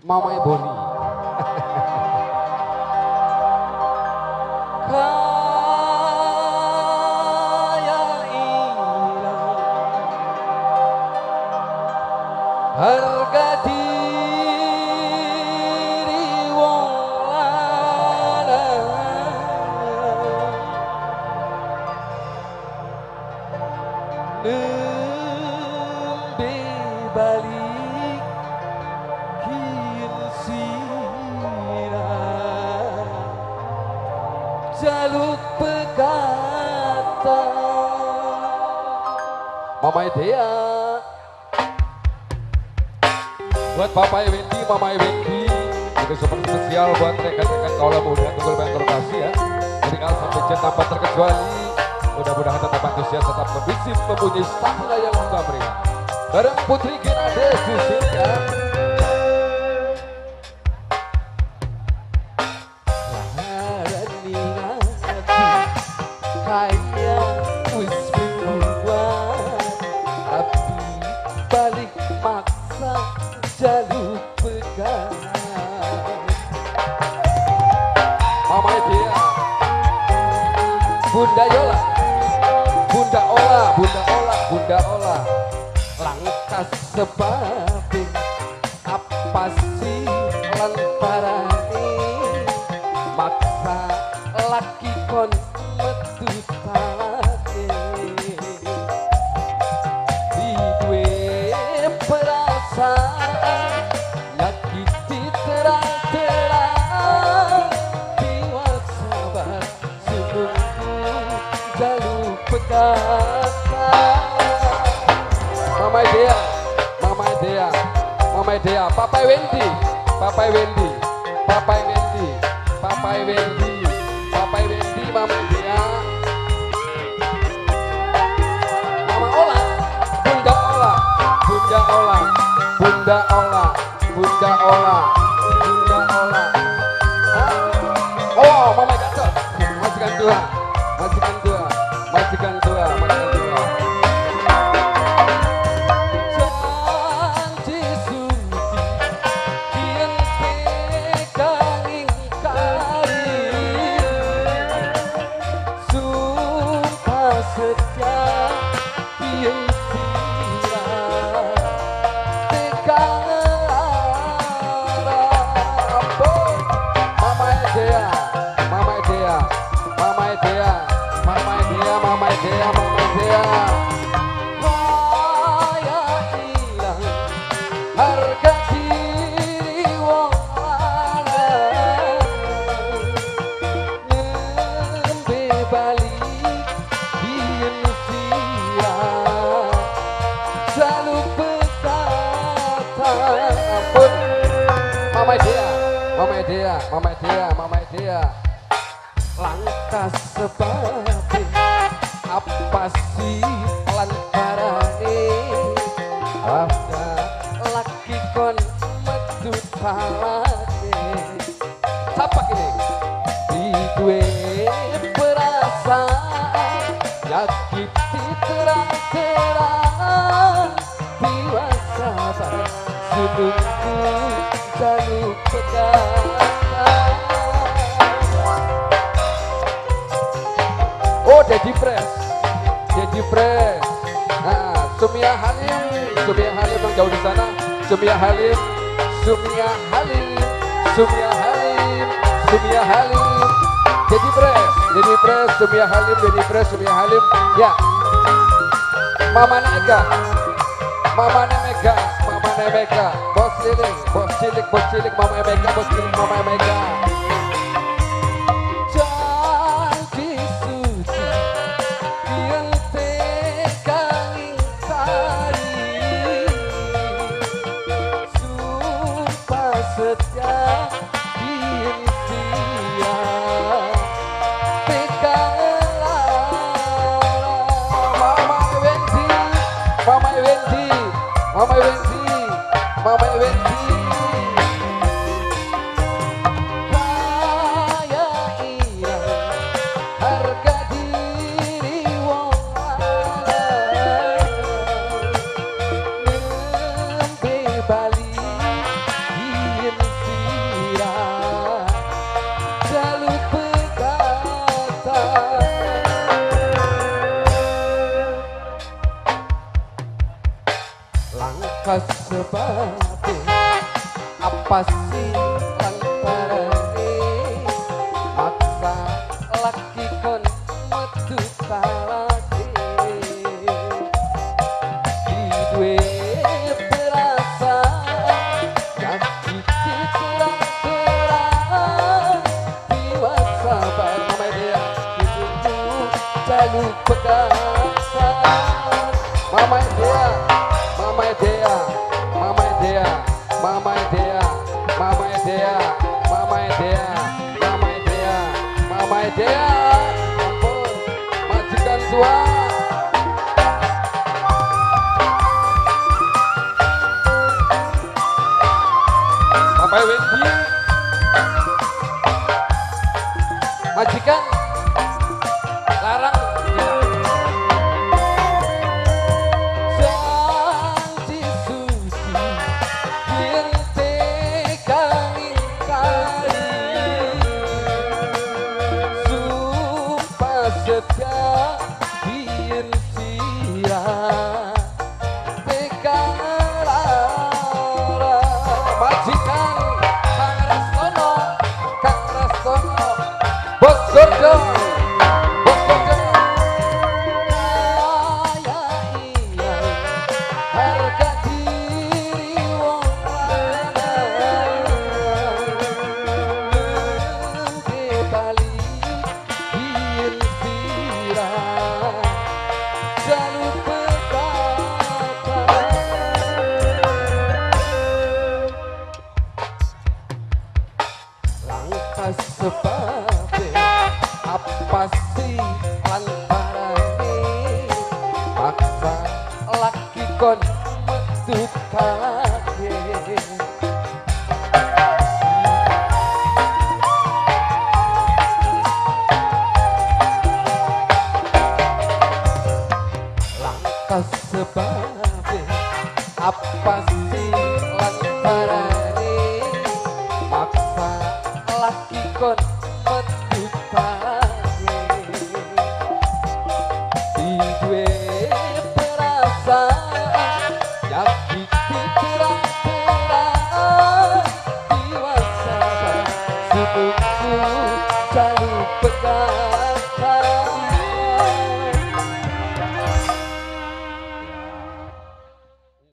Mamai Boni. Kaya ilang harga diri wong lanang nembe balik kin sirah jaluk pegatan Mamai Dea buat Papai Wendy, Mamai Wendy juga super spesial buat rekan-rekan kaula muda tunggal banyak terkasih ya dari A sampai Z tanpa terkecuali mudah-mudahan tetap antusias, tetap kondusif mempunyai stamina yang juga meriah bareng Putri Genade Susilya kaya wis berbuat tapi balik maksa jaluk pegang Mamai Dea Bunda Yola Bunda Ola Bunda Ola Bunda Ola langkah sebabin apa sih lantarane maksa laki kon metu talake di duwe perasaan nyakiti terang-terang biwak sabar semungku jaluk pegatan Mamai Dea Mamai Dea Mamai Dea Papai Wendy Papai Wendy Papai Wendy Papai Wendy Papai Wendy Mamai Dea Mama Ola Bunda Ola Bunda Ola Bunda Ola Bunda Ola Bunda Ola oh Mamai Gatot majikan tua majikan tua majikan tua majikan tua janji suci kian pegang ingkari sumpah setia kian sirah tegang arapun Mamai Dea Mamai Dea Mamai Dea Mamai Dea Mamai Dea Mamai Dea kaya ilang harga diri wong lanang nembe balik biyen sirah jaluk pegatan ampun Mamai Dea Mamai Dea Mamai Dea Mamai Dea langkah sebabin apa sih lantarane ada laki kon metu talake sapak ini di duwe perasaan nyakiti terang-terang biwa sabar semungku jaluk pegatan oh Dedi Fresh nah Sumia Halim yang jauh di sana Sumia Halim Sumia Halim Sumia Halim Sumia Halim Dedi Fresh Sumia Halim Dedi Fresh Sumia Halim ya Mamane Ega Mamane Mega Mamane Mega bos cilik Mama Mega bos cilik Mama Mega janji suci kian tegang ingkari sumpah setia kian siap tegang Mamai Wendy Mamai Wendy Mamai Wendy Mamai Wendy kaya ilang harga diri wong lanang nembe balik yen sebab apa sih lantarane maksa laki kon metu talake duwe perasaan kaki kurang tiwasa Mama Dea ditunggu jalur pegasan Mama Dea Mama Dea Mama Dea Mama Dea Mama Dea Mama Dea Mama Dea Mama Dea ampun majikan tua sampai Wendy majikan larang janji suci binti kali sumpah setia biar sirah tekan lara majikan Kang Rastono Bos Gordon iya harga diri wong lanang lungke bali biyen sirah jalur pekatan langkah sebab apa sih lantarane maksa laki kon metu talake langkah sebab apa sih lantarane maksa laki kon metu talake duwe perasaan nyakiti